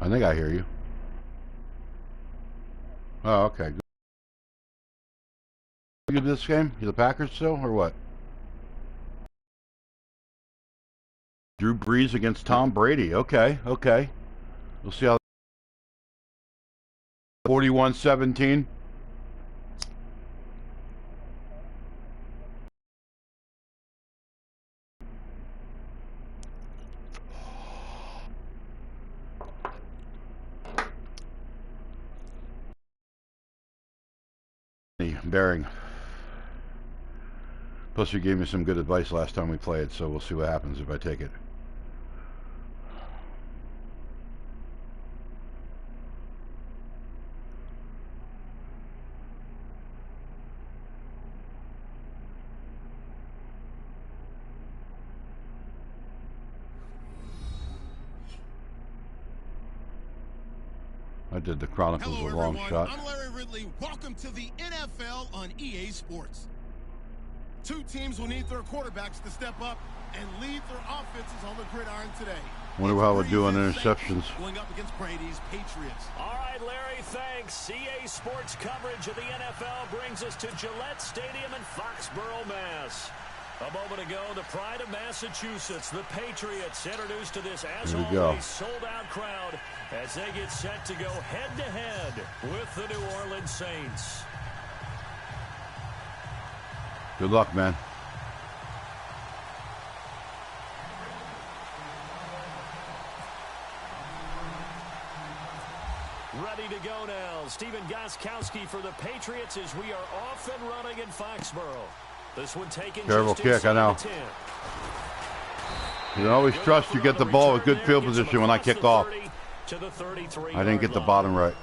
I think I hear you. Oh, okay. You this game? You the Packers still, or what? Drew Brees against Tom Brady. Okay, okay. We'll see how. 41-17. Bearing. Plus, you gave me some good advice last time we played, so we'll see what happens if I take it. I did the Chronicles Hello, a long everyone. shot. I'm Larry Ridley. Welcome to the NFL on EA Sports. Two teams will need their quarterbacks to step up and lead their offenses on the gridiron today. Wonder how we're doing interceptions. Going up against Brady's Patriots. All right, Larry, thanks. EA Sports coverage of the NFL brings us to Gillette Stadium in Foxborough, Mass. A moment ago, the pride of Massachusetts, the Patriots, introduced to this, as always, sold-out crowd as they get set to go head-to-head with the New Orleans Saints. Good luck, man. Ready to go now. Stephen Gostkowski for the Patriots as we are off and running in Foxborough. This one taken. Terrible kick, I know. You can always trust you get the ball with good field position when I kick off. I didn't get the bottom right.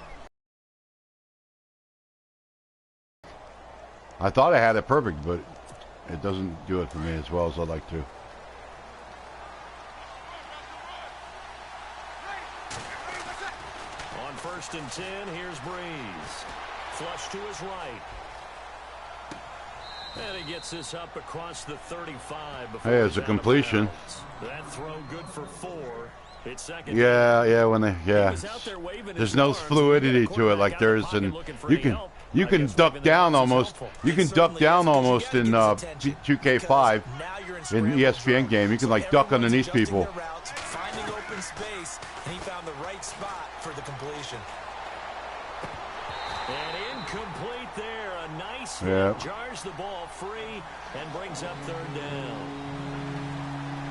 I thought I had it perfect, but it doesn't do it for me as well as I'd like to. On 1st and 10, here's Brees. Flush to his right. And he gets this up across the 35. Hey, it's a completion. That throw good for 4. It's second. Yeah, when they, there's no fluidity to it like there is in. You can duck down almost. You can duck down almost in 2K5 in ESPN game. You can like duck underneath people. Finding open space, and he found the right spot for the completion. And incomplete there. A nice hit. Jars the ball free and brings up 3rd down.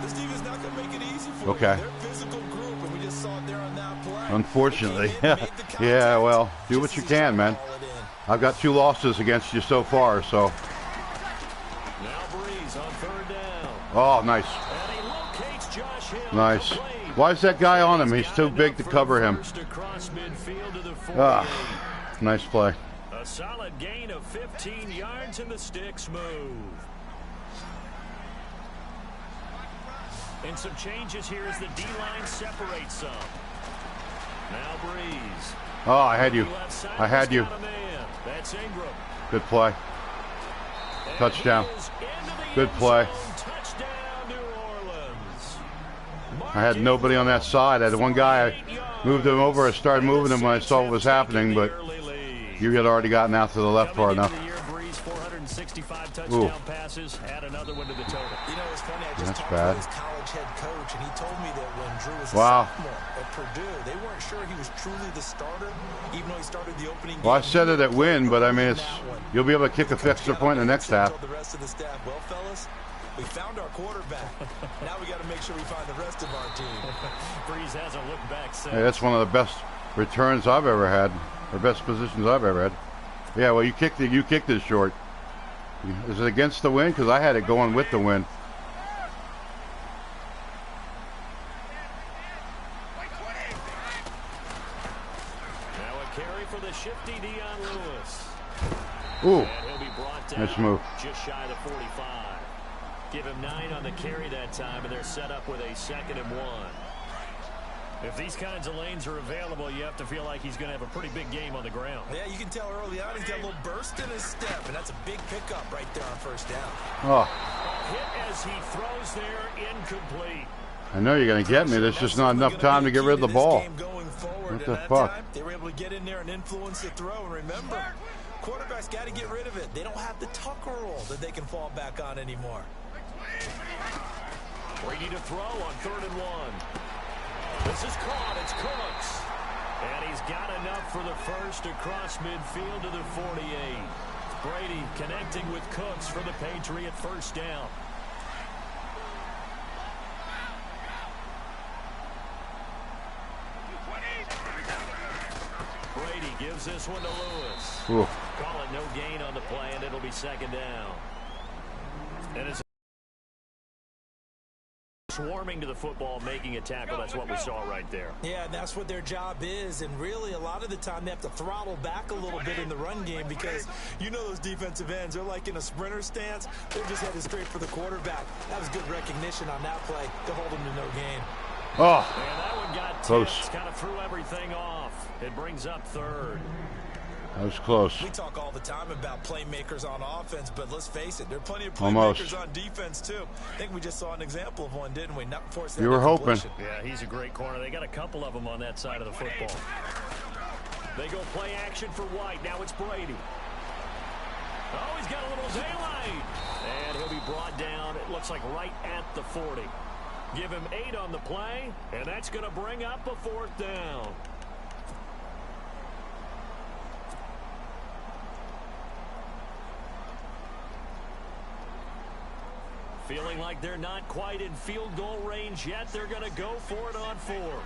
This team is not going to make it easy for okay. you. They're a physical group, and we just saw it there on that play. Unfortunately. Yeah, well, do what you can, man. I've got 2 losses against you so far, so. Now Brees on 3rd down. Oh, nice. And he locates Josh Hill. Nice. Why is that guy on him? He's too big to cover him. Nice play. A solid gain of 15 yards and the sticks move. And some changes here as the D-line separates some. Now Brees. Oh, I had you. I had you. That's Ingram. Good play. Touchdown. Good play. Touchdown, New Orleans. I had nobody on that side. I had one guy. I moved him over. I started moving him when I saw what was happening, but you had already gotten out to the left far enough. 465 touchdown passes, add another one to the total. You know, it's funny, I just talked to his college head coach, and he told me that when Drew was a sophomore at Purdue, they weren't sure he was truly the starter, even though he started the opening game. Well, I said it at win, but I mean, you'll be able to kick a extra point in the next half. The rest of the staff, well, fellas, we found our quarterback. Now we got to make sure we find the rest of our team. Brees hasn't looked back since. Hey, that's one of the best returns I've ever had, or best positions I've ever had. Yeah, well, you kicked it short. Is it against the wind? Because I had it going with the wind. Now a carry for the shifty Dion Lewis. Ooh, he'll be brought down nice move. Just shy of the 45. Give him 9 on the carry that time, and they're set up with a 2nd and 1. If these kinds of lanes are available, you have to feel like he's going to have a pretty big game on the ground. Yeah, you can tell early on he's got a little burst in his step, and that's a big pickup right there on 1st down. Oh. Hit as he throws there, incomplete. I know you're going to get me. There's just not enough time to get rid of the ball. Going forward. forward. What And the that fuck? time, they were able to get in there and influence the throw. And remember, quarterbacks got to get rid of it. They don't have the tucker roll that they can fall back on anymore. Brady to throw on 3rd and 1. This is caught. It's Cooks. And he's got enough for the first across midfield to the 48. Brady connecting with Cooks for the Patriot first down. Brady gives this one to Lewis. Ooh. Call it no gain on the play, and it'll be 2nd down. And it's swarming to the football, making a tackle. That's what we saw right there. Yeah, and that's what their job is. And really, a lot of the time, they have to throttle back a little bit in the run game because you know those defensive ends, they're like in a sprinter stance. They're just headed straight for the quarterback. That was good recognition on that play to hold them to no gain. Oh, And that one got close. tipped, kind of threw everything off. It brings up 3rd. That was close. We talk all the time about playmakers on offense, but let's face it, there are plenty of playmakers Almost. on defense, too. I think we just saw an example of one, didn't we? Not forcing You were hoping. Yeah, he's a great corner. They got a couple of them on that side of the football. They go play action for White. Now it's Brady. Oh, he's got a little daylight. And he'll be brought down, it looks like right at the 40. Give him 8 on the play, and that's going to bring up a 4th down. Feeling like they're not quite in field goal range yet. They're going to go for it on 4th.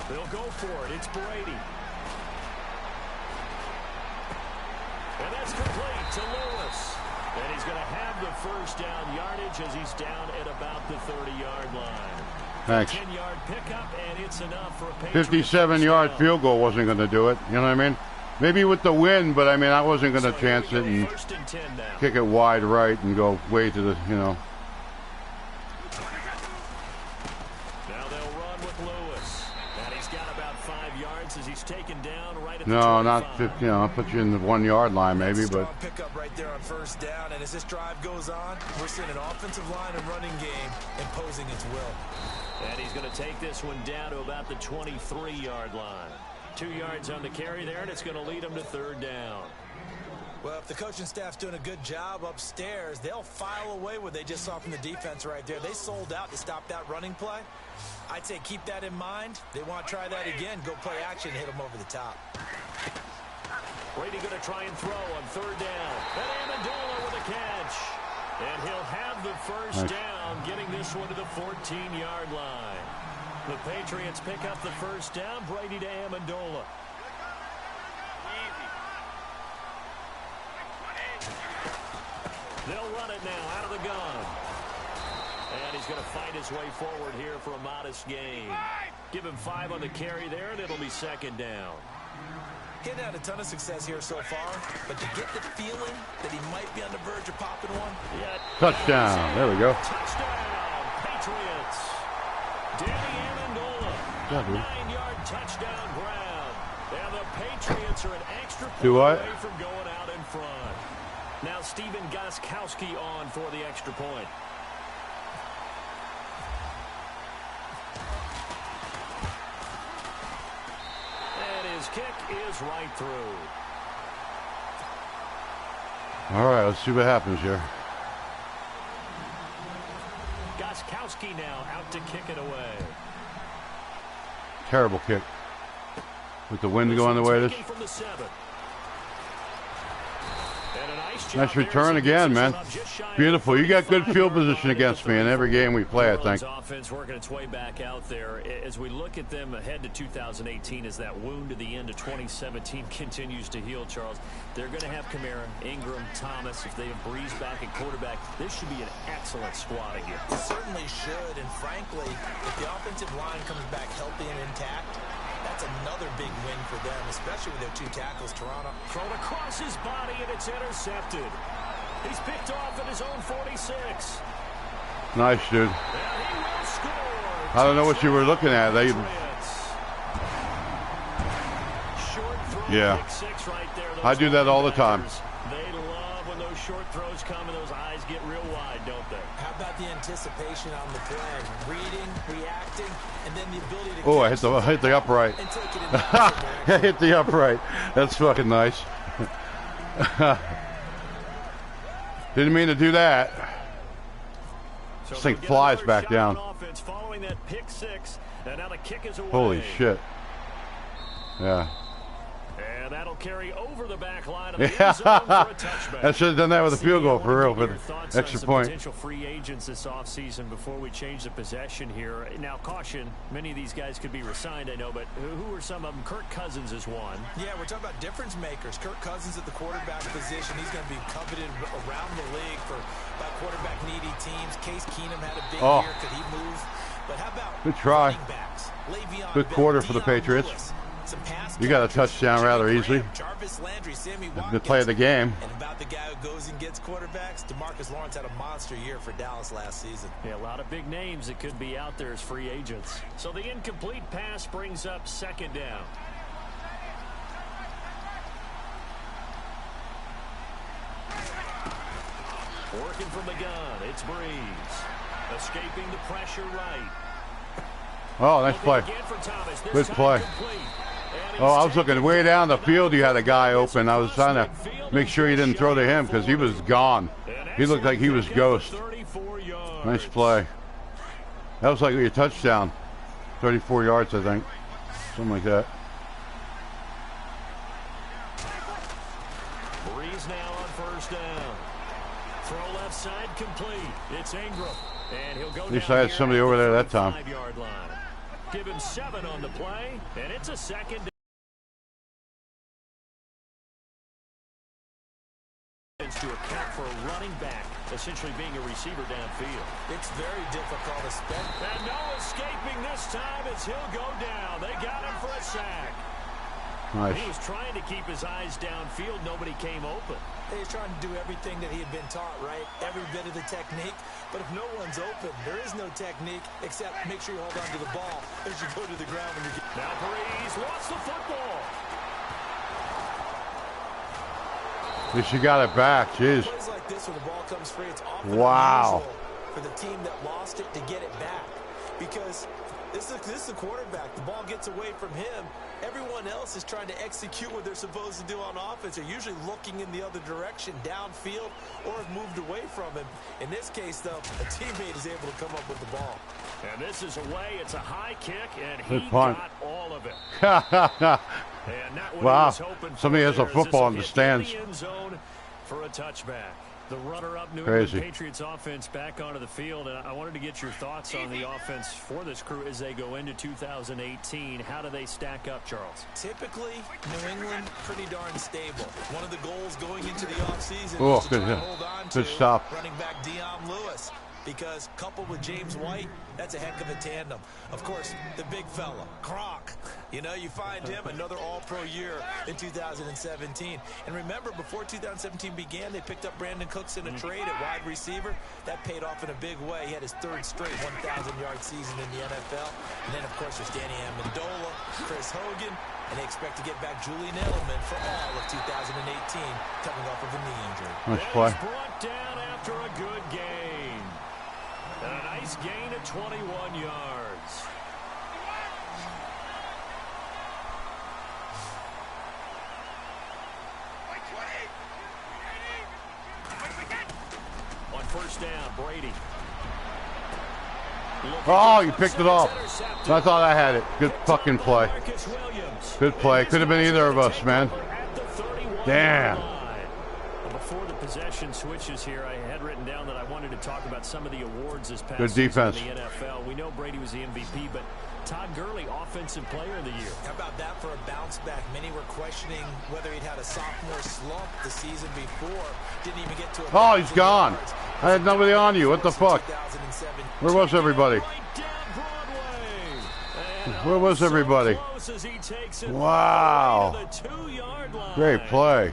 They'll go for it. It's Brady. And that's complete to Lewis. And he's going to have the first down yardage as he's down at about the 30-yard line. Thanks. 10-yard pickup, and it's enough for a Patriot 57-yard first down. field goal wasn't going to do it. You know what I mean? Maybe with the wind, but I mean, I wasn't going to So chance here it we go, and 1st and 10 now. kick it wide right and go way to the, you know. Now they'll run with Lewis. And he's got about 5 yards as he's taken down right at the No, 25. not 50, you know, I'll put you in the 1-yard line maybe, but Strong pickup right there on first down, and as this drive goes on, we're seeing an offensive line and running game imposing its will. And he's going to take this one down to about the 23-yard line. 2 yards on the carry there, and it's going to lead him to 3rd down. Well, if the coaching staff's doing a good job upstairs, they'll file away what they just saw from the defense right there. They sold out to stop that running play. I'd say keep that in mind. They want to try that again, go play action, hit them over the top. Brady going to try and throw on 3rd down. And Amendola with a catch. And he'll have the first down, getting this one to the 14-yard line. The Patriots pick up the first down. Brady to Amendola. They'll run it now out of the gun. And he's going to fight his way forward here for a modest gain. Give him 5 on the carry there, and it'll be 2nd down. He's had a ton of success here so far, but to get the feeling that he might be on the verge of popping one. Yeah. touchdown. There we go. Touchdown, Patriots. Danny Amendola. Yeah, dude. 9-yard touchdown grab. And the Patriots are an extra point Do what? away from going out in front. Now Stephen Gostkowski on for the extra point. And his kick is right through. All right, let's see what happens here. Gostkowski now out to kick it away. Terrible kick. With the wind going the way it is. From the 7. And a Nice nice return again, man. Beautiful. You got good field position against me in every game we play, I think. Offense working its way back out there. As we look at them ahead to 2018, as that wound to the end of 2017 continues to heal, Charles, they're going to have Kamara, Ingram, Thomas. If they have Breeze back at quarterback, this should be an excellent squad again. It certainly should, and frankly, if the offensive line comes back healthy and intact, that's another big win for them, especially with their 2 tackles. Toronto thrown across his body, and it's intercepted. He's picked off at his own 46. Nice, dude. And he will score. I don't know what you were looking at. They, Short throw, yeah. pick 6 right there. I do that all the time. They love when those short throws come, and those eyes get real wide, don't they? How about the anticipation on the play? Reading, reacting, and then the ability to Oh, I hit the upright. and take it in the I hit the upright. That's fucking nice. Didn't mean to do that. This thing flies back down. That pick six, and now the kick is away. Holy shit. Yeah. And that'll carry over the back line of the end zone for a touchback. I should have done that with a field goal for real, but extra point. Potential free agents this offseason before we change the possession here. Now, caution, many of these guys could be re-signed, I know, but who are some of them? Kirk Cousins is one. Yeah, we're talking about difference makers. Kirk Cousins at the quarterback position. He's going to be coveted around the league by quarterback needy teams. Case Keenum had a big year. Could he move? But how about good try. Good quarter for the Patriots. You got a touchdown rather easily. Good play of the game. And about the guy who goes and gets quarterbacks, DeMarcus Lawrence had a monster year for Dallas last season. Yeah, a lot of big names that could be out there as free agents. So the incomplete pass brings up second down. Working from the gun, it's Breeze. Escaping the pressure right. Oh, nice play. Good play. Oh, I was looking way down the field. You had a guy open. I was trying to make sure you didn't throw to him because he was gone. He looked like he was ghost. Nice play. That was like your touchdown. 34 yards, I think. Something like that. Breeze now on first down. Throw left side complete. It's Ingram. And he'll go. At least I had somebody over there that time. 5-yard line. Give him 7 on the play, and it's a second. To account for a running back essentially being a receiver downfield. It's very difficult to spend. And no escaping this time as he'll go down. They got him for a sack. Nice. He was trying to keep his eyes downfield. Nobody came open. He's trying to do everything that he had been taught, right? Every bit of the technique. But if no one's open, there is no technique except make sure you hold on to the ball as you go to the ground when you get. Now Breeze wants the football. At least you got it back. Jeez. Plays like this when the ball comes free, it's often wow. for the team that lost it to get it back. Because this is the quarterback. The ball gets away from him. Everyone else is trying to execute what they're supposed to do on offense. They're usually looking in the other direction, downfield, or have moved away from him. In this case, though, a teammate is able to come up with the ball. And this is away. It's a high kick, and he punt. got all of it. And not what wow. he was hoping for. Somebody has a football in the stands. In the end zone for a touchback. The runner-up New Crazy. England Patriots offense back onto the field. And I wanted to get your thoughts on the offense for this crew as they go into 2018. How do they stack up, Charles? Typically, New England pretty darn stable. One of the goals going into the offseason oh, is to good, try and hold on good to stop. running back Dion Lewis. Because coupled with James White, that's a heck of a tandem. Of course, the big fella, Gronk. You know, you find him another all-pro year in 2017. And remember, before 2017 began, they picked up Brandon Cooks in a trade at wide receiver. That paid off in a big way. He had his 3rd straight 1,000-yard season in the NFL. And then, of course, there's Danny Amendola, Chris Hogan, and they expect to get back Julian Edelman for all of 2018, coming off of a knee injury. Nice play. Brought down after a good game. And a nice gain of 21 yards. On first down, Brady. Oh, you picked it off. I thought I had it. Good fucking play. Good play. Could have been either of us, man. Damn. Before the possession switches here, I had written down that I wanted to talk about some of the awards this past good defense season in the NFL. We know Brady was the MVP, but Todd Gurley, Offensive Player of the Year. How about that for a bounce back? Many were questioning whether he'd had a sophomore slump the season before. Didn't even get to a oh, he's gone. I had nobody on you. What the fuck? Where was everybody? Where was everybody? Wow. Great play.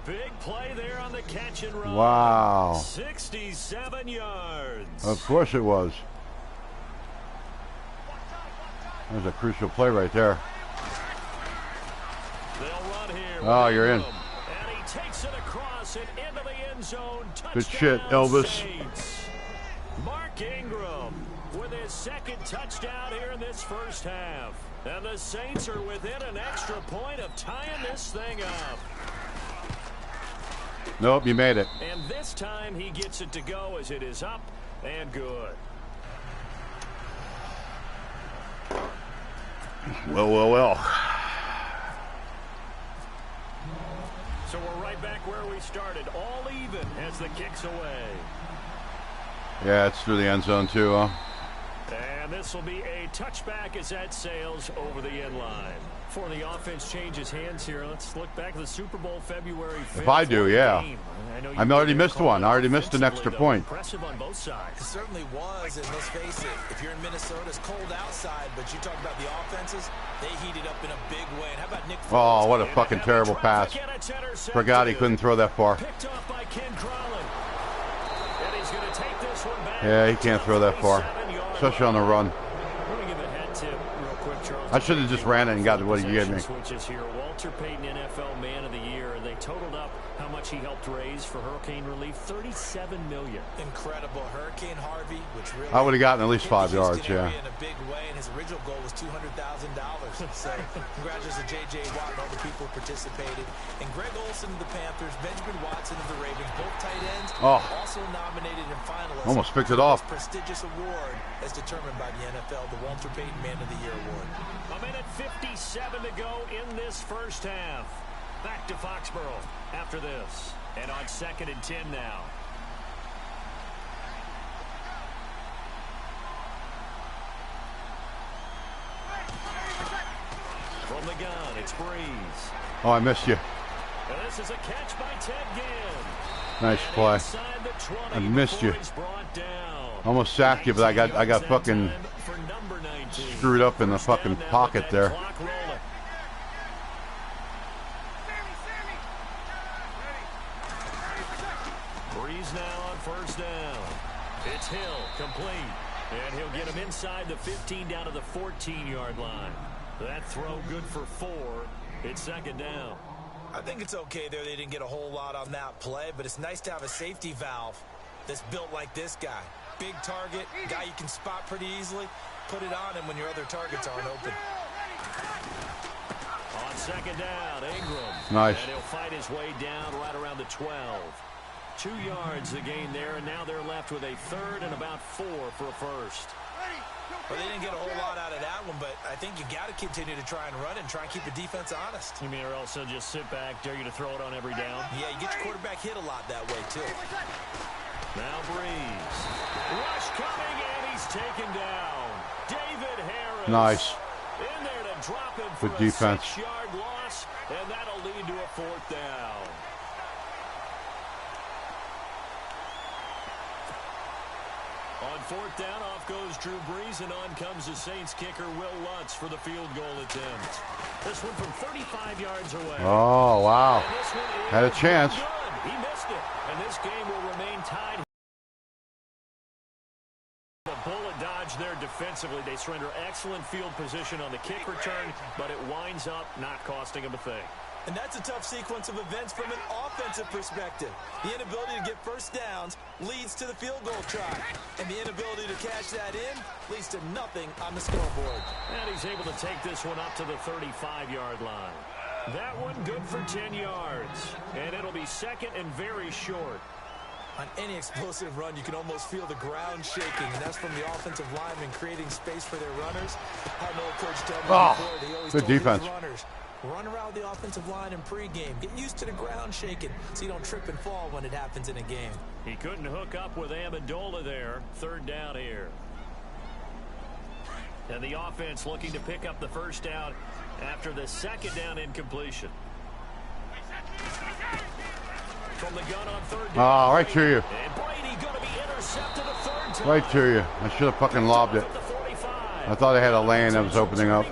Big play there on the catch and run. Wow. 67 yards. Of course it was. That was a crucial play right there. They'll run here. Oh, you're in. And he takes it across and into the end end zone. Good shit, Elvis. Saints. Mark Ingram with his second touchdown here in this first half. And the Saints are within an extra point of tying this thing up. Nope, you made it. And this time he gets it to go as it is up and good. Well. So we're right back where we started, all even as the kick's away. Yeah, it's through the end zone too, huh? And this will be a touchback as that sails over the end line. Before the offense changes hands here, let's look back at the Super Bowl February 5th. If I do, yeah. I've already missed one. I already missed an extra point. Impressive on both sides. It certainly was, and let's face it, if you're in Minnesota, it's cold outside, but you talk about the offenses, they heated up in a big way. And how about Nick Foles? Oh, what a fucking terrible pass. Forgot he couldn't throw that far. Picked off by Ken Crowley. And he's going to take this one back. Yeah, he can't throw that far, especially on the run. I should have just ran it and got what he gave me. Switches here. Walter Payton, NFL Man of the Year. They totaled up how much he helped raise for hurricane relief. $37 million. Incredible. Hurricane Harvey, which really I would have gotten at least 5 yards, yeah. In a big way, and his original goal was $200,000. So congratulations to J.J. Watt and all the people who participated. And Greg Olsen of the Panthers, Benjamin Watson of the Ravens, both tight ends, also nominated and finalists. Almost picked it off. Prestigious award as determined by the NFL, the Walter Payton Man of the Year award. A minute 57 to go in this first half. Back to Foxborough after this. And on 2nd and 10 now. From the gun, it's Breeze. Oh, I missed you. And this is a catch by Ted Ginn. Nice play. I missed you. Almost sacked you, but I got fucking screwed up in the fucking pocket there. Breeze now on first down. It's Hill, complete. And he'll get him inside the 15 down to the 14-yard line. That throw good for 4. It's 2nd down. I think it's okay there. They didn't get a whole lot on that play, but it's nice to have a safety valve that's built like this guy. Big target, guy you can spot pretty easily. Put it on him when your other targets aren't open. On 2nd down, Ingram. Nice. And he'll fight his way down right around the 12. 2 yards the gain there, and now they're left with a 3rd and about 4 for a first. Well, they didn't get a whole lot out of that one, but I think you got to continue to try and run and try and keep the defense honest. You mean, or else they'll just sit back, dare you to throw it on every down? Yeah, you get your quarterback hit a lot that way, too. Now Breeze. Rush coming, and he's taken down. David Harris. Nice. In there to drop him for good defense. A 6-yard loss, and that'll lead to a 4th down. On 4th down, off goes Drew Brees, and on comes the Saints kicker, Will Lutz, for the field goal attempt. This one from 35 yards away. Oh, wow. Had a chance. Good. He missed it, and this game will remain tied. A bullet dodge there defensively. They surrender excellent field position on the kick return, but it winds up not costing them a thing. And that's a tough sequence of events from an offensive perspective. The inability to get first downs leads to the field goal try. And the inability to cash that in leads to nothing on the scoreboard. And he's able to take this one up to the 35-yard line. That one good for 10 yards. And it'll be 2nd and very short. On any explosive run, you can almost feel the ground shaking, and that's from the offensive linemen creating space for their runners. I had an old coach tell me before, they always good told defense. his runners, run around the offensive line in pregame. Get used to the ground shaking so you don't trip and fall when it happens in a game. He couldn't hook up with Amendola there. 3rd down here. And the offense looking to pick up the first down after the 2nd down incompletion. From the gun on 3rd down. Oh, right to you. And Brady going to be intercepted a 3rd time. Right to you. I should have fucking lobbed it. I thought I had a lane that was opening up.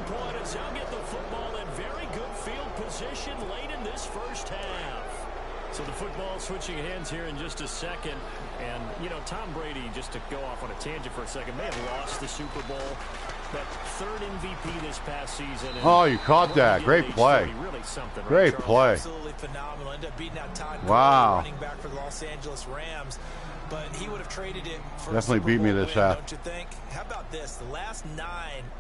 So the football switching hands lines here in just a second. And, you know, Tom Brady, just to go off on a tangent for a second, may have lost the Super Bowl, but third MVP this past season. Oh, you caught that. Great play. Really something, right, Great Charles? play. Absolutely phenomenal. Ended up beating out Todd Wow. Gurley, running back for the Los Angeles Rams. But he would have traded it for Definitely a Super beat me Bowl this win, half. don't you think? How about this? The last 9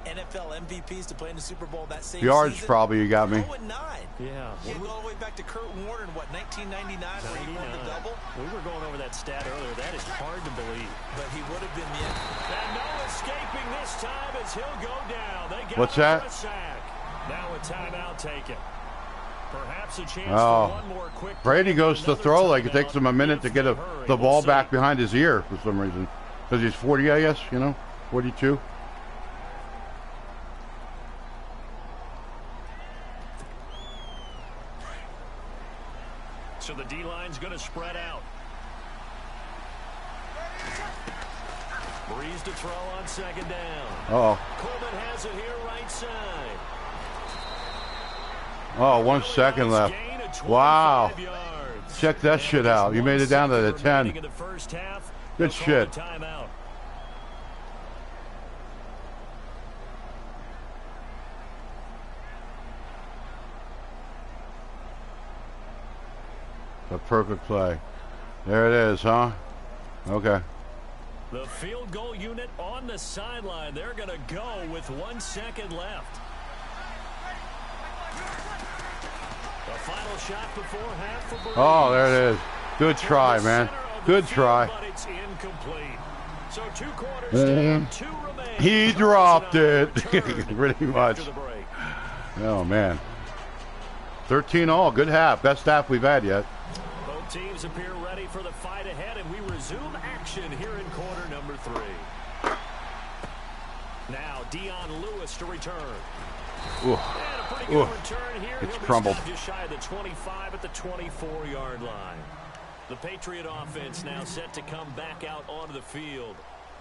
NFL MVPs to play in the Super Bowl that same Yards, season. probably, you got me. 0-9. Yeah. You go all the way back to Kurt Warner in, what, 1999 where he won the double? We were going over that stat earlier. That is hard to believe. But he would have been the And no escaping this time as he'll go down. They get What's him that? for a sack. Now a timeout taken. Perhaps a chance Oh. for one more quick. Brady goes to Another throw like it timeout takes him a minute to if get they the hurry. ball We'll see. back behind his ear for some reason. Because he's 40, I guess, you know, 42. So the D-line's going to spread out. Breeze to throw on second down. Uh-oh. Coleman has it here right side. Oh, 1 second left. Gain of 25 Wow. yards. Check that shit out. You made it down to the 10. In the first half, Good they'll call shit. the timeout. A perfect play. There it is, huh? Okay. The field goal unit on the sideline. They're going to go with 1 second left. The final shot before half for Breeze. Oh, there it is. Good try, man. Good try. But it's incomplete. So 2 quarters Mhm. down, 2 remain. He Charles dropped and I it. return Pretty much. after the break. Oh, man. 13-all. Good half. Best half we've had yet. Both teams appear ready for the fight ahead, and we resume action here in quarter number 3. Now Dion Lewis to return. Ooh. And a pretty good return here. It's He'll be crumbled. stopped just shy of the 25 at the 24-yard line. The Patriot offense now set to come back out onto the field.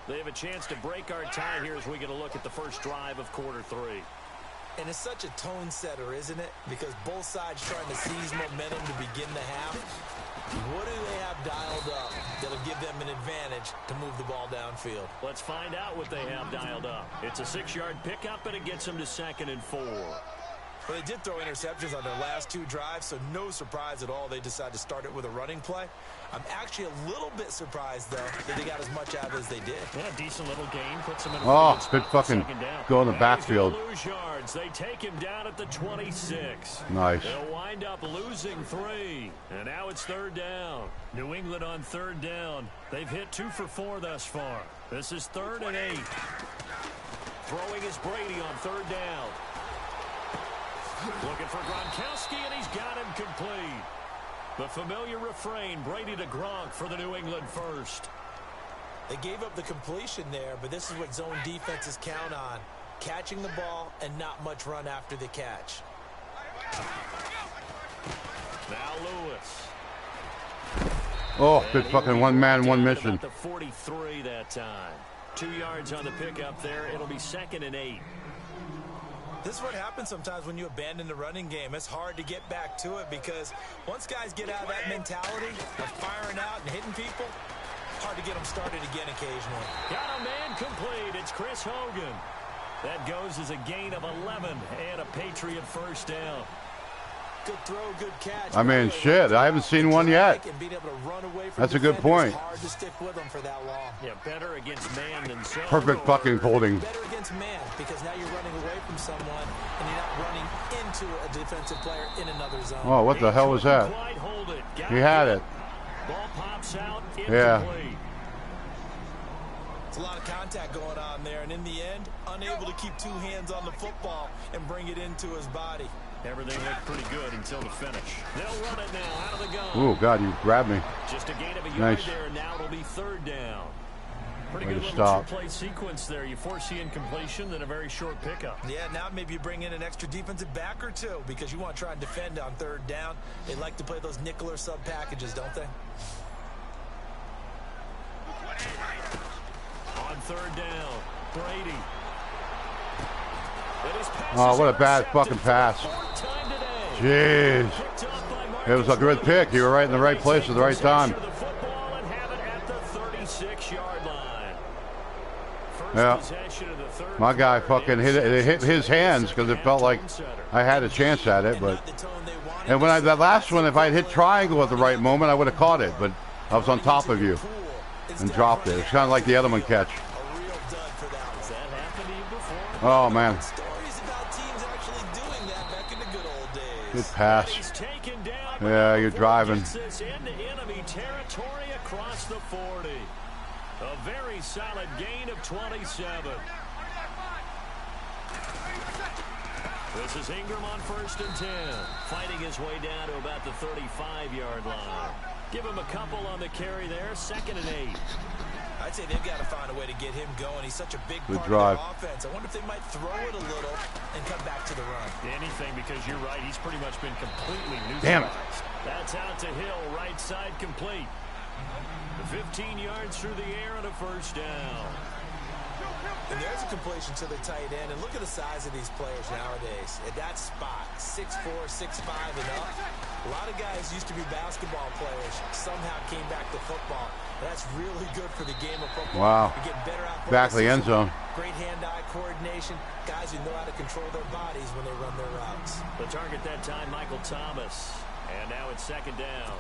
They have a chance to break our tie here as we get a look at the first drive of quarter 3. And it's such a tone setter, isn't it? Because both sides trying to seize momentum to begin the half. What do they have dialed up that'll give them an advantage to move the ball downfield? Let's find out what they have dialed up. It's a 6-yard pickup, and it gets them to 2nd and 4. Well, they did throw interceptions on their last 2 drives, so no surprise at all they decided to start it with a running play. I'm actually a little bit surprised, though, that they got as much out of it as they did. Yeah, decent little gain. Puts them in a Oh, pretty good spot for fucking 2nd down. go in the Now backfield. he's gonna lose yards. They take him down at the 26. Nice. They'll wind up losing 3. And now it's 3rd down. New England on 3rd down. They've hit 2 for 4 thus far. This is 3rd and 8. Throwing is Brady on 3rd down. Looking for Gronkowski, and he's got him complete. The familiar refrain, Brady to Gronk for the New England first. They gave up the completion there, but this is what zone defenses count on. Catching the ball and not much run after the catch. Now Lewis. Oh, good And he fucking will be one man, brought one down at mission. about the 43 that time. 2 yards on the pickup there. It'll be 2nd and 8. This is what happens sometimes when you abandon the running game. It's hard to get back to it because once guys get out of that mentality of firing out and hitting people, hard to get them started again occasionally. Got a man complete. It's Chris Hogan. That goes as a gain of 11 and a Patriot first down. Good throw, good catch. I mean, shit, I haven't seen one yet. And being able to run away from That's a good defenders, point. Hard to stick with them for that long. Yeah, better against man than zone. Perfect fucking holding. Better against man because now you're running away from someone and you're not running into a defensive player in another zone. Oh, what the hell was that? Quite hold it. Got He had it. Ball pops out. Yeah. Incomplete. It's a lot of contact going on there, and in the end, unable to keep 2 hands on the football and bring it into his body. Everything looked pretty good until the finish. They'll run it now out of the gun. Oh, God, you grabbed me. Just a gain of a yard Nice. there. Now it'll be 3rd down. Pretty Way good to little stop. 2-play sequence there. You force the incompletion, then a very short pickup. Yeah, now maybe you bring in an extra defensive back or 2 because you want to try and defend on 3rd down. They like to play those nickel or sub packages, don't they? On 3rd down, Brady. And his pass Oh, is what a bad intercepted fucking for pass. the 4th time today. Jeez. Picked off by It was a good pick. You were right in the right place at the right time. The 36-yard line. First Yeah. possession of the third My guy quarter. fucking hit it. It hit his hands because it felt like I had a chance at it. But and when that last one, if I had hit triangle at the right moment, I would have caught it. But I was on top of you and dropped it. It's kind of like the Edelman catch. Oh man. Good pass. Yeah, you're driving. Enemy territory across the 40. A very solid gain of 27. This is Ingram on 1st and 10. Fighting his way down to about the 35-yard line. Give him a couple on the carry there. 2nd and 8. I'd say they've got to find a way to get him going. He's such a big Good part drive. of their offense. I wonder if they might throw it a little and come back to the run. Anything, because you're right. He's pretty much been completely neutralized. Damn it. That's out to Hill, right side complete. 15 yards through the air and a 1st down. And there's a completion to the tight end. And look at the size of these players nowadays. At that spot, 6'4", 6'5", and up. A lot of guys used to be basketball players. Somehow came back to football. That's really good for the game of football. Wow. You get better Back of the end zone. Great hand-eye coordination. Guys who know how to control their bodies when they run their routes. The target that time, Michael Thomas. And now it's 2nd down.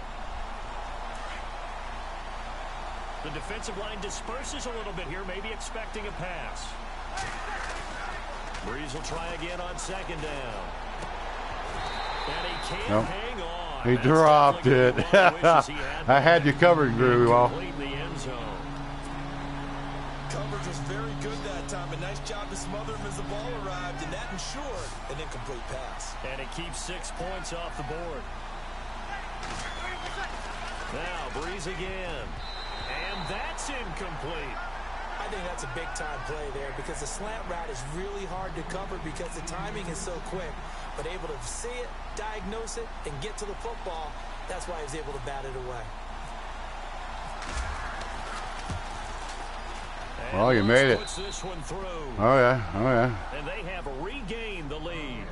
The defensive line disperses a little bit here, maybe expecting a pass. Breeze will try again on 2nd down. And he can't hang on. He dropped it. I had you covered very well. Coverage was very good that time. A nice job to smother him as the ball arrived, and that ensured an incomplete pass. And it keeps 6 points off the board. Now, Breeze again. And that's incomplete. I think that's a big-time play there because the slant route is really hard to cover because the timing is so quick. But able to see it, diagnose it, and get to the football, that's why he was able to bat it away. Well, you made it. This one through. Oh, yeah. Oh, yeah. And they have regained the lead.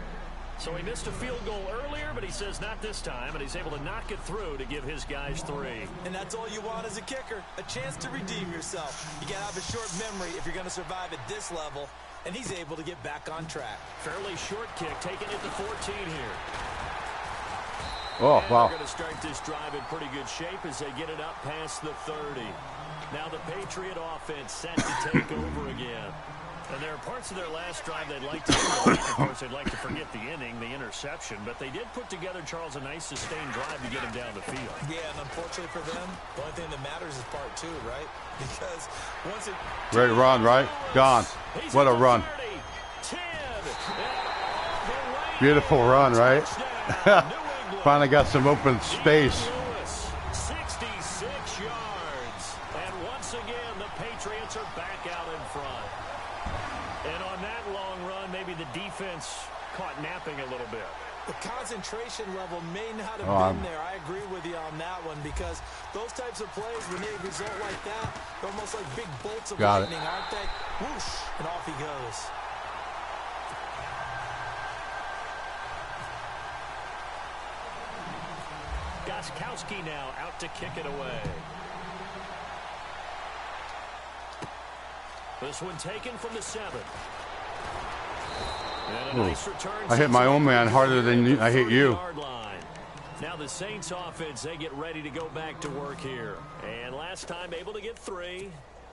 So he missed a field goal earlier, but he says not this time, and he's able to knock it through to give his guys 3. And that's all you want as a kicker, a chance to redeem yourself. You got to have a short memory if you're going to survive at this level, and he's able to get back on track. Fairly short kick, taking it to 14 here. Oh, and wow. They're going to start this drive in pretty good shape as they get it up past the 30. Now the Patriot offense set to take over again. And there are parts of their last drive they'd like to do. Of course, they'd like to forget the inning, the interception, but they did put together, Charles, a nice sustained drive to get him down the field. Yeah, and unfortunately for them, the only thing that matters is part 2, right? Because once it... Great run, right? Gone. What a run. 10. Beautiful run, right? Finally got some open space. 66 yards. And once again, the Patriots are back out in front. And on that long run, maybe the defense caught napping a little bit. The concentration level may not have been there. I agree with you on that one because those types of plays, when they result like that, they're almost like big bolts of lightning, aren't they? Whoosh, and off he goes. Gostkowski now out to kick it away. This one taken from the 7. Nice I hit my own man harder than I hit you. Now the Saints offense, they get ready to go back to work here. And last time able to get 3.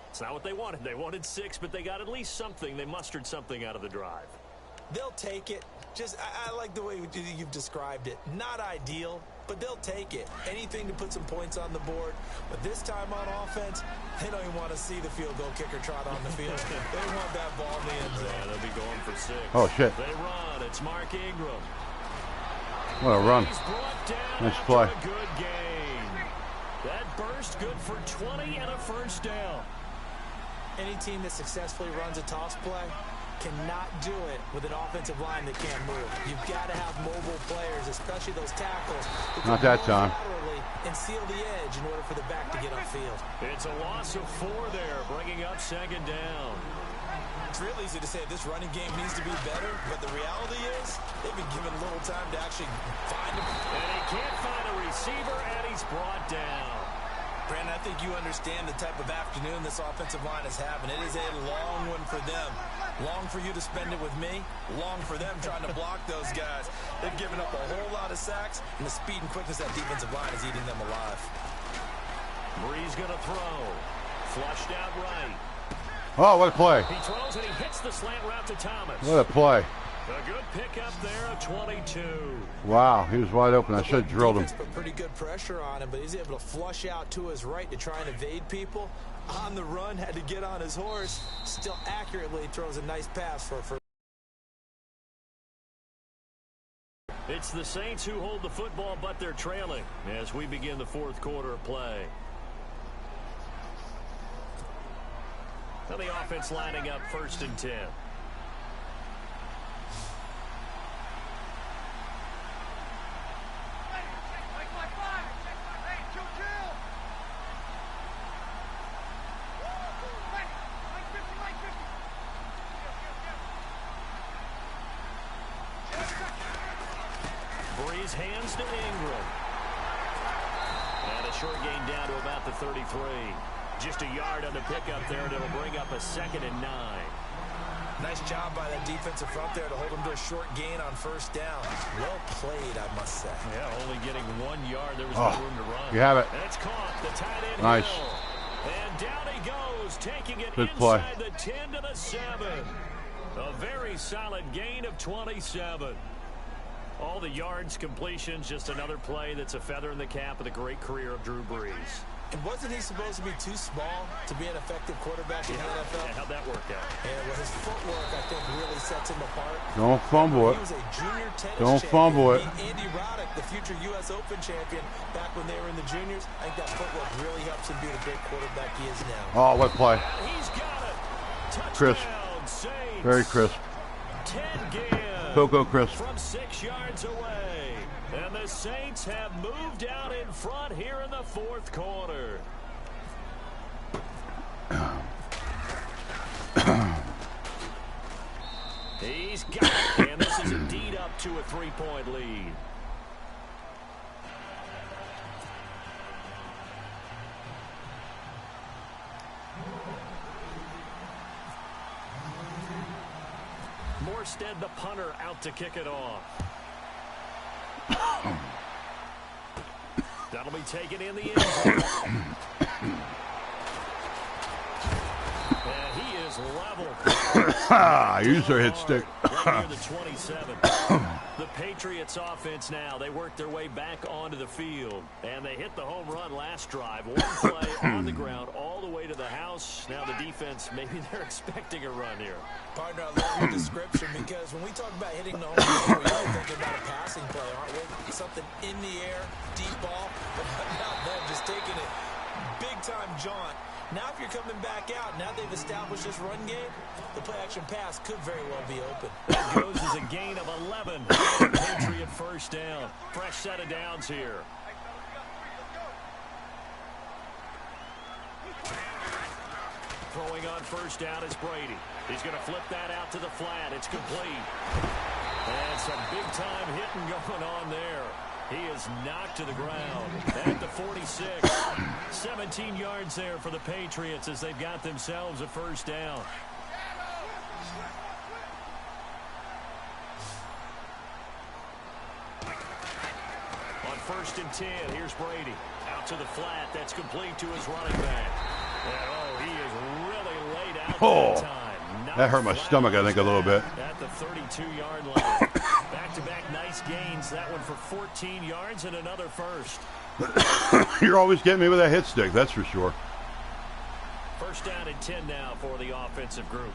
It's not what they wanted. They wanted 6, but they got at least something. They mustered something out of the drive. They'll take it. I like the way you've described it. Not ideal, but they'll take it. Anything to put some points on the board. But this time on offense, they don't even want to see the field goal kicker trot on the field. They want that ball in the end zone. Yeah, they'll be going for 6. Oh, shit. They run. It's Mark Ingram. What a run. Nice play. A good game. That burst good for 20 and a 1st down. Any team that successfully runs a toss play cannot do it with an offensive line that can't move. You've got to have mobile players, especially those tackles. Not that time. And seal the edge in order for the back to get upfield. It's a loss of 4 there, bringing up 2nd down. It's real easy to say this running game needs to be better, but the reality is they've been given little time to actually find him. And he can't find a receiver, and he's brought down. Brandon, I think you understand the type of afternoon this offensive line is having. It is a long one for them. Long for you to spend it with me. Long for them trying to block those guys. They've given up a whole lot of sacks, and the speed and quickness of that defensive line is eating them alive. Bree's going to throw. Flushed out right. Oh, what a play. He throws and he hits the slant route to Thomas. What a play. A good pickup there of 22. Wow, he was wide open. I should have drilled him. Put pretty good pressure on him, but he's able to flush out to his right to try and evade people. On the run, had to get on his horse. Still accurately throws a nice pass for. It's the Saints who hold the football, but they're trailing as we begin the fourth quarter of play. Now the offense lining up 1st and 10. Breeze hands to Ingram. And a short gain down to about the 33. Just a yard on the pickup there, and it'll bring up a 2nd and 9. Nice job by that defensive front there to hold him to a short gain on 1st down. Well played, I must say. Yeah, only getting 1 yard. There was no room to run. You have it. And it's caught. The tight end Nice. Hill. And down he goes, taking it Good play. inside the 10 to the 7. A very solid gain of 27. All the yards, completions, just another play that's a feather in the cap of the great career of Drew Brees. And wasn't he supposed to be too small to be an effective quarterback in the NFL? Yeah, how'd that work out? And well, his footwork, I think, really sets him apart. Don't fumble it. He was a junior tennis Don't champion. fumble it. Andy Roddick, the future U.S. Open champion, back when they were in the juniors. I think that footwork really helps him be the great quarterback he is now. Oh, what a play. He's got it. Touchdown, Crisp. Saints. Very crisp. 10 Gibbs. Cocoa crisp. From 6 yards away. And the Saints have moved out in front here in the fourth quarter. He's got it. And this is indeed up to a 3-point lead. Morstead, the punter, out to kick it off. That'll be taken in the end zone. And he is level. Use their hit stick. Right near the 27. The Patriots offense now, they work their way back onto the field. And they hit the home run last drive. One play on the ground all the way to the house. Now the defense, maybe they're expecting a run here. Partner, I love your description because when we talk about hitting the home run, we're really thinking about a passing play, aren't we? Something in the air, deep ball, but not them just taking it big-time jaunt. Now if you're coming back out, now they've established this run game, the play-action pass could very well be open. That goes as a gain of 11. Patriot 1st down. Fresh set of downs here. Throwing on 1st down is Brady. He's going to flip that out to the flat. It's complete. And some big-time hitting going on there. He is knocked to the ground at the 46. 17 yards there for the Patriots as they've got themselves a 1st down. On 1st and 10, here's Brady. Out to the flat. That's complete to his running back. And, he is really laid out that time. That hurt my stomach, I think, a little bit. At the 32-yard line. Back-to-back nice gains. That one for 14 yards and another 1st. You're always getting me with that hit stick, that's for sure. 1st down and 10 now for the offensive group.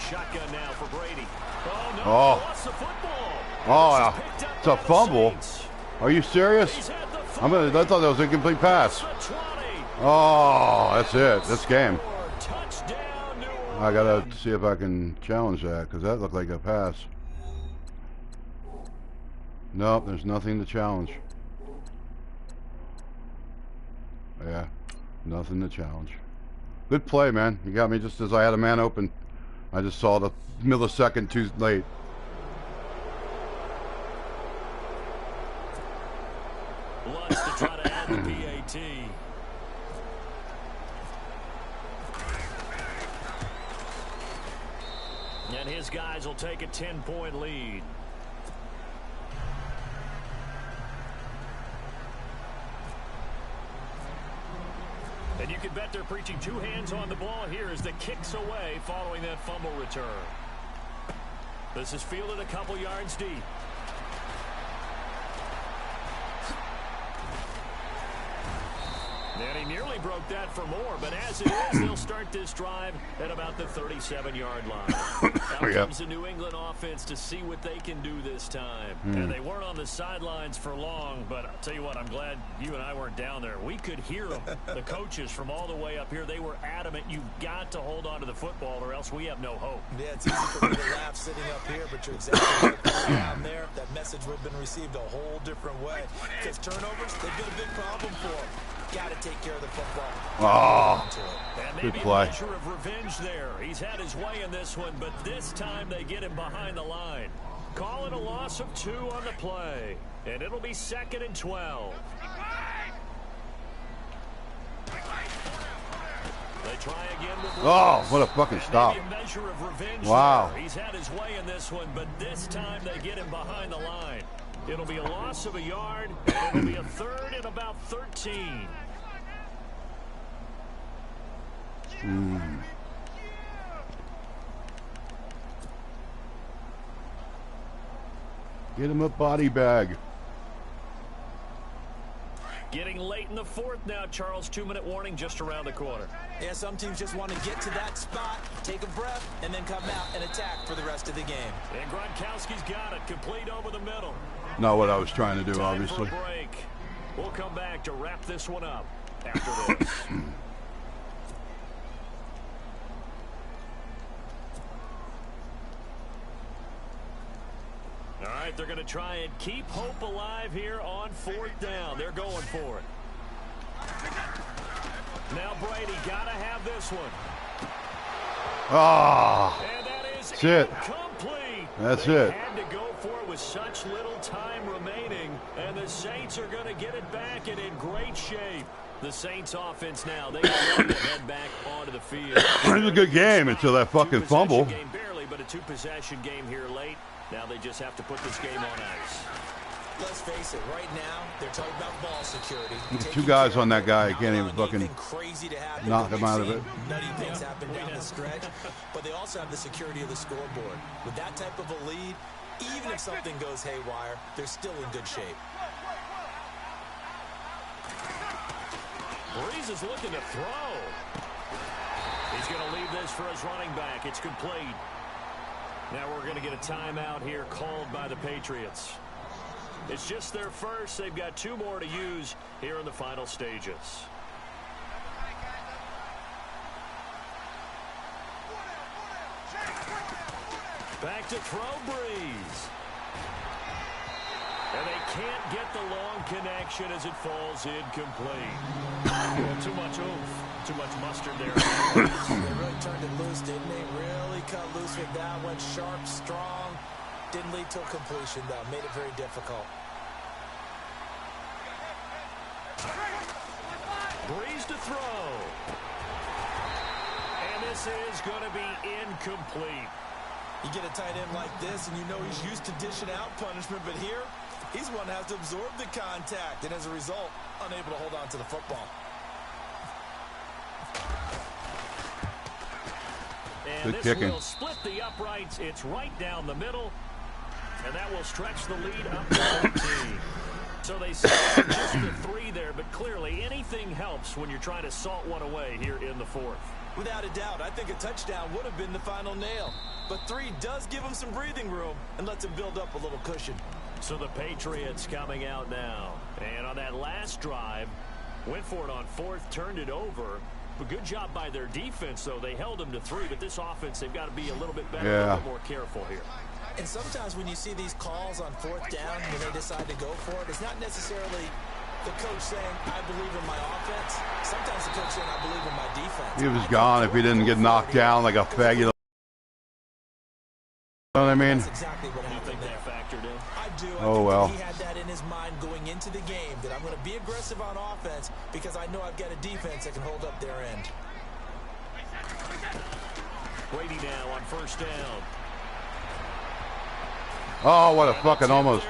Shotgun now for Brady. Oh, no. Oh. Lost the football. Oh, it's a fumble. Are you serious? I thought that was a complete pass. Oh, that's it. That's game. I got to see if I can challenge that because that looked like a pass. Nope, there's nothing to challenge. Yeah, nothing to challenge. Good play, man. You got me just as I had a man open. I just saw the millisecond too late. Lutz to try to add the PAT. And his guys will take a 10-point lead. And you can bet they're preaching two hands on the ball here as the kicks away following that fumble return. This is fielded a couple yards deep. And he nearly broke that for more, but as it is, they'll start this drive at about the 37-yard line. Out comes the New England offense to see what they can do this time. And they weren't on the sidelines for long, but I'll tell you what, I'm glad you and I weren't down there. We could hear them, the coaches from all the way up here. They were adamant, you've got to hold on to the football or else we have no hope. Yeah, it's easy for me to laugh sitting up here, but you're exactly right. Down there, that message would have been received a whole different way. Because turnovers, they've been a big problem for them. Got to take care of the football. Oh, good play. Measure of revenge there. He's had his way in this one, but this time they get him behind the line. Call it a loss of 2 on the play, and it'll be 2nd and 12. They try again with what a fucking stop. Maybe a measure of revenge wow. There. He's had his way in this one, but this time they get him behind the line. It'll be a loss of a yard, and it'll be a 3rd and about 13. Get him a body bag. Getting late in the 4th now, Charles. 2-minute warning just around the corner. Yeah, some teams just want to get to that spot, take a breath, and then come out and attack for the rest of the game. And Gronkowski's got it, complete over the middle. Not what I was trying to do, Time obviously. for a break. We'll come back to wrap this one up after this. All right, they're going to try and keep hope alive here on 4th down. They're going for it. Now Brady got to have this one. And that is incomplete. That's they it. Had to go for it with such little time remaining, and the Saints are going to get it back and in great shape. The Saints offense now, they are ready to head back onto the field. It was a good game until that fucking fumble. Game barely, but a 2-possession game here late. Now they just have to put this game on ice. Let's face it, right now, they're talking about ball security. Two guys on that guy. Can't even fucking knock him out of it. Nutty things happen down the stretch, but they also have the security of the scoreboard. With that type of a lead, even if something goes haywire, they're still in good shape. Breeze is looking to throw. He's going to leave this for his running back. It's complete. Now we're going to get a timeout here called by the Patriots. It's just their first. They've got 2 more to use here in the final stages. Back to throw Breeze. And they can't get the long connection as it falls incomplete. Too much oomph. Too much mustard there. They really turned it loose, didn't they? Really cut loose with that one. Sharp, strong. Didn't lead to a completion, though. Made it very difficult. Breeze to throw. And this is going to be incomplete. You get a tight end like this, and you know he's used to dishing out punishment, but here, he's one that has to absorb the contact, and as a result, unable to hold on to the football. And this will split the uprights. It's right down the middle, and that will stretch the lead up to 13. So they saw just the 3 there, but clearly anything helps when you're trying to salt one away here in the 4th. Without a doubt, I think a touchdown would have been the final nail. But 3 does give them some breathing room and lets them build up a little cushion. So the Patriots coming out now. And on that last drive, went for it on 4th, turned it over. A good job by their defense, though. They held them to 3, but this offense, they've got to be a little bit better, a little bit more careful here. And sometimes when you see these calls on 4th down, when they decide to go for it, it's not necessarily the coach saying, I believe in my offense. Sometimes the coach saying, I believe in my defense. He was gone if he didn't get knocked down like a faggot. You know what I mean? That's exactly what happened there. Factored in. I do. Oh, well. He had that in his mind going into the game that I'm going to be aggressive on offense because I know I've got a defense that can hold up their end. Brady now on first down. Oh, what a fucking almost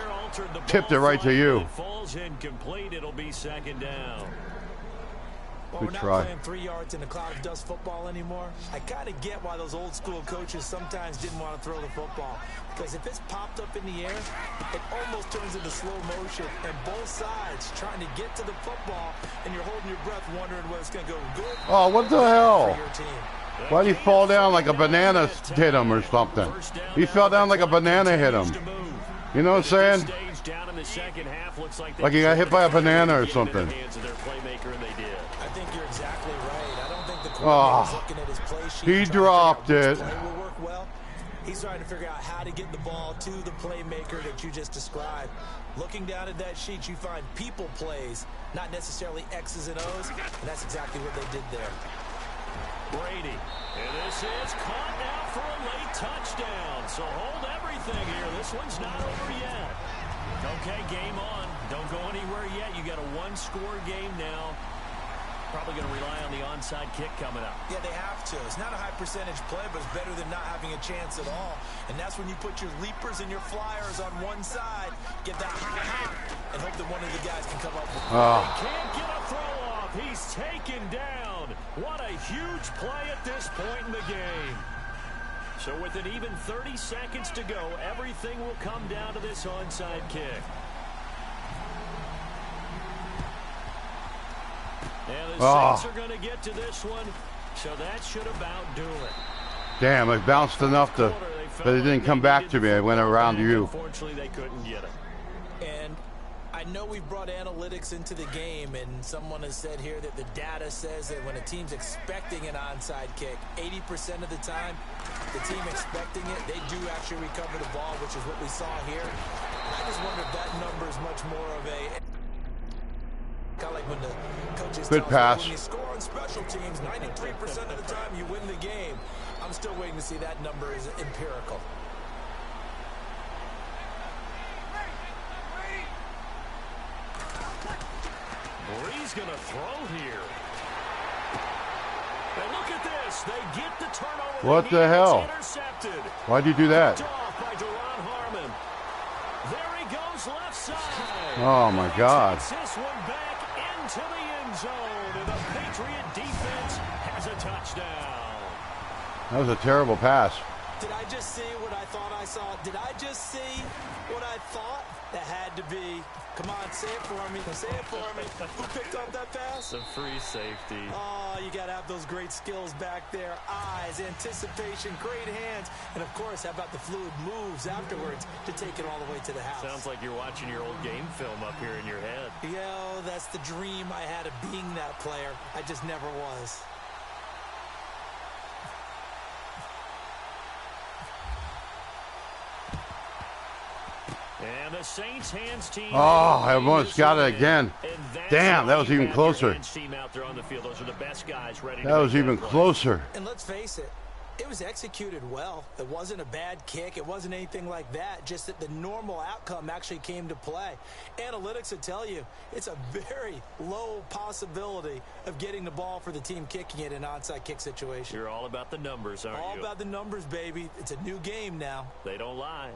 tipped it right to you. It falls incomplete. It'll be second down. Well, we're not playing 3 yards in a cloud of dust football anymore. I kind of get why those old school coaches sometimes didn't want to throw the football. Because if it's popped up in the air, it almost turns into slow motion. And both sides trying to get to the football, and you're holding your breath wondering whether it's going to go good. Oh, what the hell? For your team. Why'd he fall down like a banana hit him or something? He fell down like a banana hit him. You know what I'm saying? Like he got hit by a banana or something. I think you're exactly right. I don't think the quarterback is looking at his play sheet. He dropped it. Will work well. He's trying to figure out how to get the ball to the playmaker that you just described. Looking down at that sheet, you find people plays, not necessarily X's and O's, and that's exactly what they did there. Brady, and this is caught now for a late touchdown. So hold everything here. This one's not over yet. Okay, game on. Don't go anywhere yet. You got a one-score game now. Probably going to rely on the onside kick coming up. Yeah, they have to. It's not a high percentage play, but it's better than not having a chance at all. And that's when you put your leapers and your flyers on one side, get that hop, and hope that one of the guys can come up with it. He can't get a throw off. He's taken down. What a huge play at this point in the game. So with an even 30 seconds to go, everything will come down to this onside kick. And the Saints are going to get to this one, so that should about do it. Damn, it bounced enough to, but it didn't come back to me. It went around you. Unfortunately, they couldn't get it. And I know we've brought analytics into the game, and someone has said here that the data says that when a team's expecting an onside kick, 80% of the time, the team expecting it, they do actually recover the ball, which is what we saw here. I just wonder if that number is much more of a... Kind of like when the coaches good pass. When you score on special teams, 93% of the time you win the game. I'm still waiting to see that number is empirical. Bree's going to throw here. And look at this. They get the turnover. What the hell? Why'd you do that? By Duron Harmon. There he goes left side. Oh, my God. This one back into the end zone, and the Patriot defense has a touchdown. That was a terrible pass. Did I just see what I thought I saw? Did I just see what I thought? That had to be. Come on, say it for me. Say it for me. Who picked up that pass? The free safety. Oh, you got to have those great skills back there. Eyes, anticipation, great hands. And, of course, how about the fluid moves afterwards to take it all the way to the house? Sounds like you're watching your old game film up here in your head. Yo, that's the dream I had of being that player. I just never was. And the Saints hands team. Oh, I almost got it again. Damn, that was even closer. That was even closer. And let's face it, it was executed well. It wasn't a bad kick. It wasn't anything like that. Just that the normal outcome actually came to play. Analytics would tell you it's a very low possibility of getting the ball for the team kicking it in an onside kick situation. You're all about the numbers, aren't you? All about the numbers, baby. It's a new game now. They don't lie.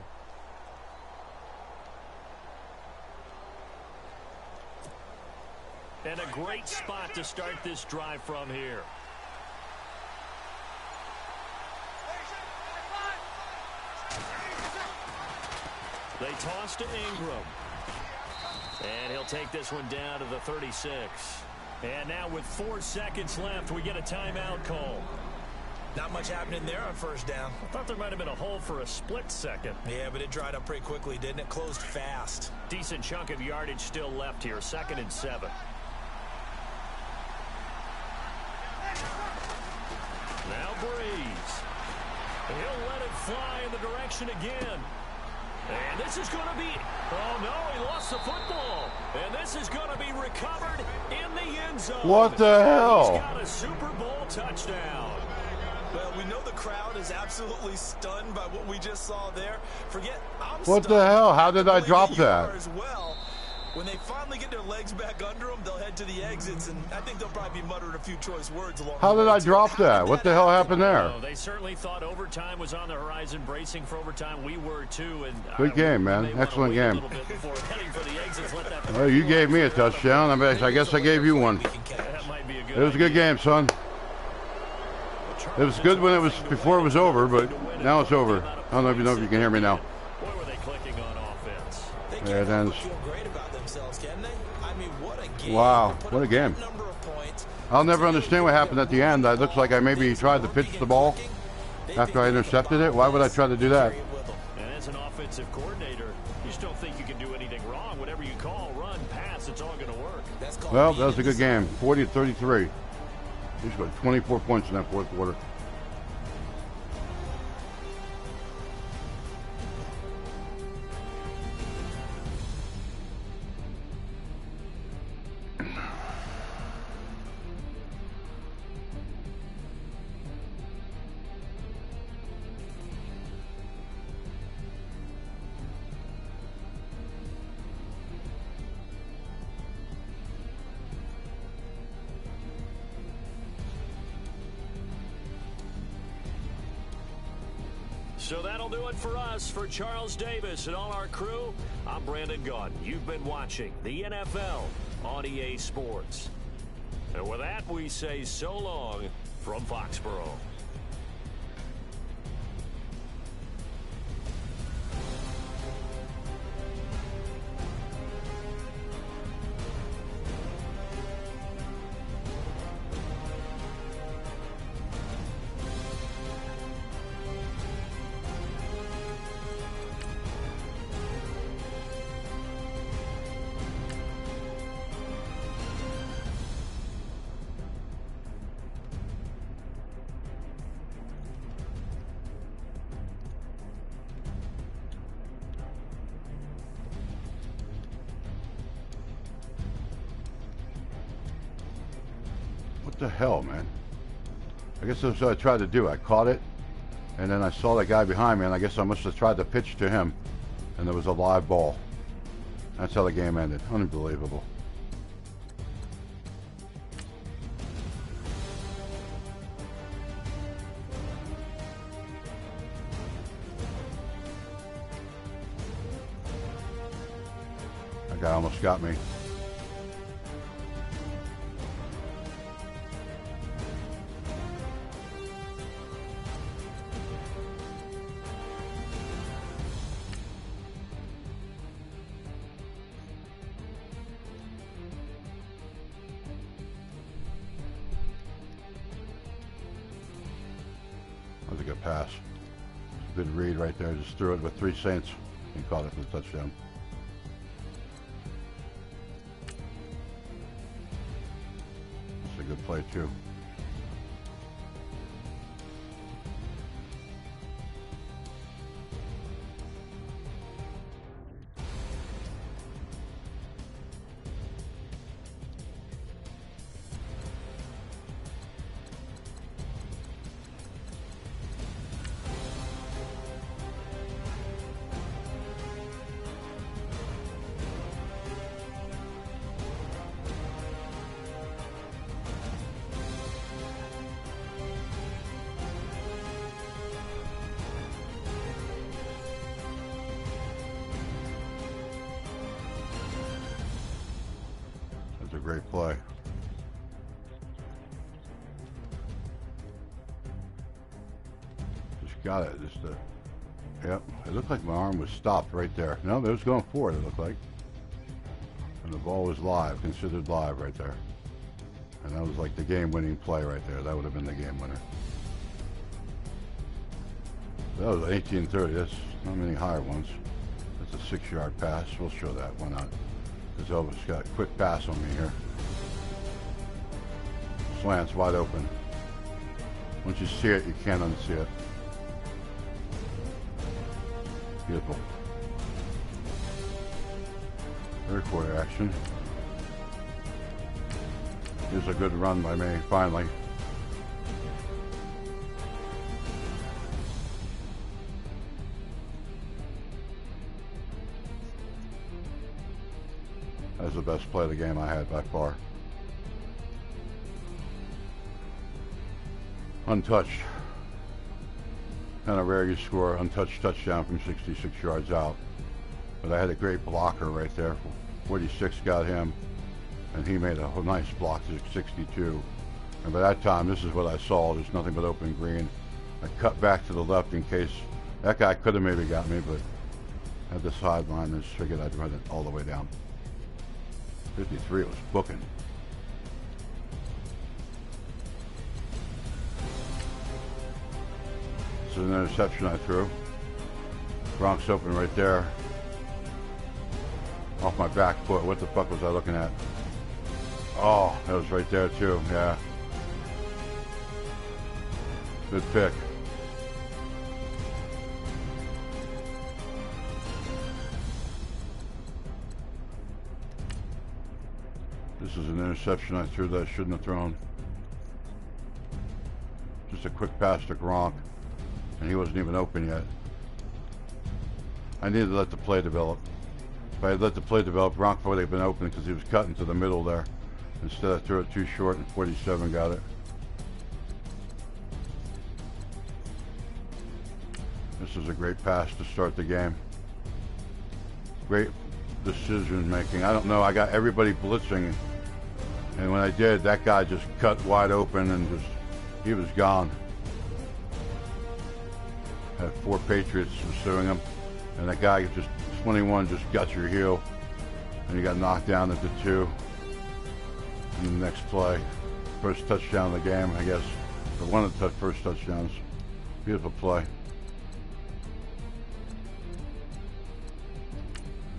And a great spot to start this drive from here. They toss to Ingram. And he'll take this one down to the 36. And now with 4 seconds left, we get a timeout call. Not much happening there on first down. I thought there might have been a hole for a split second. Yeah, but it dried up pretty quickly, didn't it? Closed fast. Decent chunk of yardage still left here. 2nd and 7. Now Breeze. He'll let it fly in the direction again. And this is going to be... Oh, no, he lost the football. And this is going to be recovered in the end zone. What the hell? He's got a Super Bowl touchdown. Well, we know the crowd is absolutely stunned by what we just saw there. Forget, I'm what the hell? How did I drop that? As well. When they finally get their legs back under them, they'll head to the exits, and I think they'll probably be muttering a few choice words along How the way. did I drop that? What the hell happened there? Oh, they certainly thought overtime was on the horizon, bracing for overtime. We were too. And good game, man. Excellent game. Well, you gave me a touchdown. I guess I gave you one. It was a good game, son. It was good when it was before it was over, but now it's over. I don't know if you can hear me now. Boy, were they clicking on offense. Yeah, it ends. Feel great about themselves, can they? I mean, what a game. Wow, what a game. I'll never understand what happened at the end. It looks like I maybe tried to pitch the ball after I intercepted it. Why would I try to do that? And as an offensive coordinator, you still think you can do anything wrong. Whatever you call, run, pass, it's all going to work. Well, that was a good game. 40-33. He scored 24 points in that fourth quarter. So that'll do it for us. For Charles Davis and all our crew, I'm Brandon Gaudin. You've been watching the NFL on EA Sports. And with that, we say so long from Foxborough. What the hell, man? I guess that's what I tried to do. I caught it, and then I saw that guy behind me, and I guess I must have tried to pitch to him, and there was a live ball. That's how the game ended. Unbelievable. That guy almost got me. That was a good pass. Good read right there. Just threw it with 3 cents and caught it for the touchdown. That's a good play too. A great play. Just got it. Yep. It looked like my arm was stopped right there. No, it was going forward, it looked like. And the ball was live, considered live right there. And that was like the game-winning play right there. That would have been the game winner. That was 18-30. That's not many higher ones. That's a 6-yard pass. We'll show that. Why not? Because Elvis got a quick pass on me here. Slant's wide open. Once you see it, you can't unsee it. Beautiful. Third quarter action. Here's a good run by me, finally. That's the best play of the game I had by far. Untouched. Kind of rare you score untouched touchdown from 66 yards out. But I had a great blocker right there. 46 got him, and he made a nice block to 62. And by that time, this is what I saw. There's nothing but open green. I cut back to the left in case that guy could have maybe got me, but I had the sideline and just figured I'd run it all the way down. 53 was booking. This is an interception I threw. Gronk's open right there. Off my back foot. What the fuck was I looking at? Oh, that was right there too. Yeah. Good pick. This is an interception I threw that I shouldn't have thrown. Just a quick pass to Gronk, and he wasn't even open yet. I needed to let the play develop. If I had let the play develop, Gronk would have been open because he was cutting to the middle there. Instead, I threw it too short, and 47 got it. This is a great pass to start the game. Great decision making. I don't know, I got everybody blitzing, and when I did, that guy just cut wide open and just, he was gone. Had 4 Patriots pursuing him, and that guy just, 21 just got your heel, and he got knocked down into 2. And the next play, first touchdown of the game, I guess, or one of the first touchdowns. Beautiful play.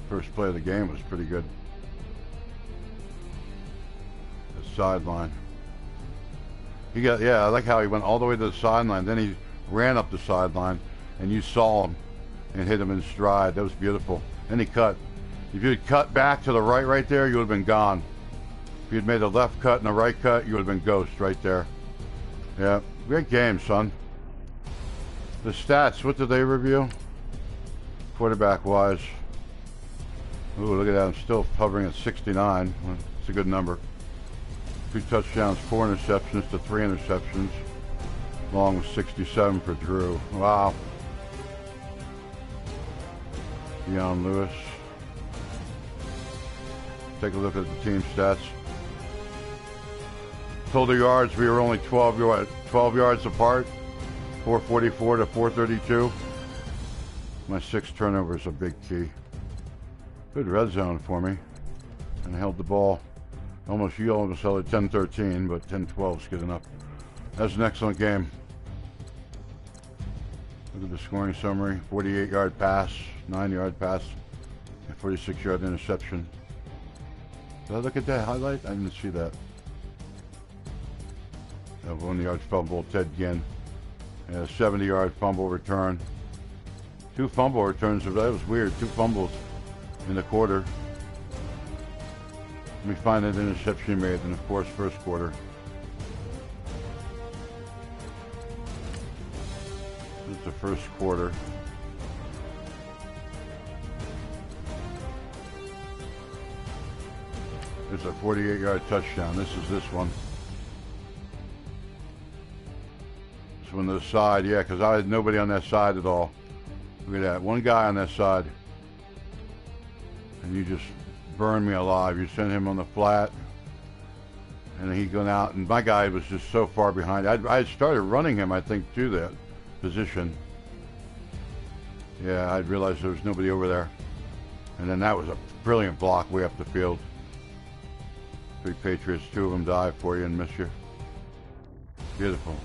First play of the game was pretty good. The sideline. He got, yeah, I like how he went all the way to the sideline. Then he ran up the sideline, and you saw him and hit him in stride. That was beautiful. Then he cut. If you had cut back to the right there, you would have been gone. If you'd made a left cut and a right cut, you would have been ghost right there. Yeah, great game, son. The stats, what did they review? Quarterback-wise. Ooh, look at that. I'm still hovering at 69. It's a good number. 2 touchdowns, 4 interceptions to 3 interceptions. Long was 67 for Drew. Wow. Deion Lewis. Take a look at the team stats. Total yards, we were only 12 yards apart. 444 to 432. My 6 turnovers a big key. Good red zone for me. And held the ball. You almost held it 10-13, but 10-12 is good enough. That's an excellent game. Look at the scoring summary. 48-yard pass, 9-yard pass, and 46-yard interception. Did I look at that highlight? I didn't see that. 1-yard fumble, Ted Ginn. And a 70-yard fumble return. 2 fumble returns. That was weird. 2 fumbles in the quarter. Let me find that interception made in, of course, first quarter. This is the first quarter. There's a 48-yard touchdown. This is this one. This one to the side, yeah, because I had nobody on that side at all. Look at that. One guy on that side. And you just burned me alive. You sent him on the flat, and he went out, and my guy was just so far behind. I had started running him, I think, to that position. Yeah, I realized there was nobody over there. And then that was a brilliant block way up the field. 3 Patriots, 2 of them dive for you and miss you. Beautiful.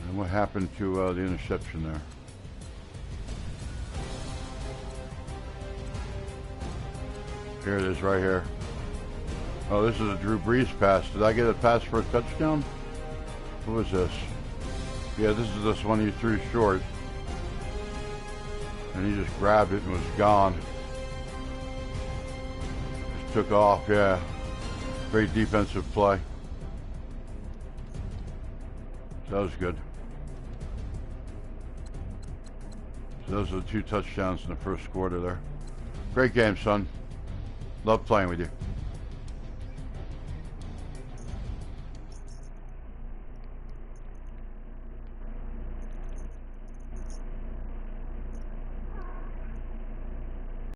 And what happened to the interception there? Here it is right here. Oh, this is a Drew Brees pass. Did I get a pass for a touchdown? What was this? Yeah, this is this one he threw short. And he just grabbed it and was gone. Just took off, yeah. Great defensive play. That was good. So those are the 2 touchdowns in the first quarter there. Great game, son. Love playing with you.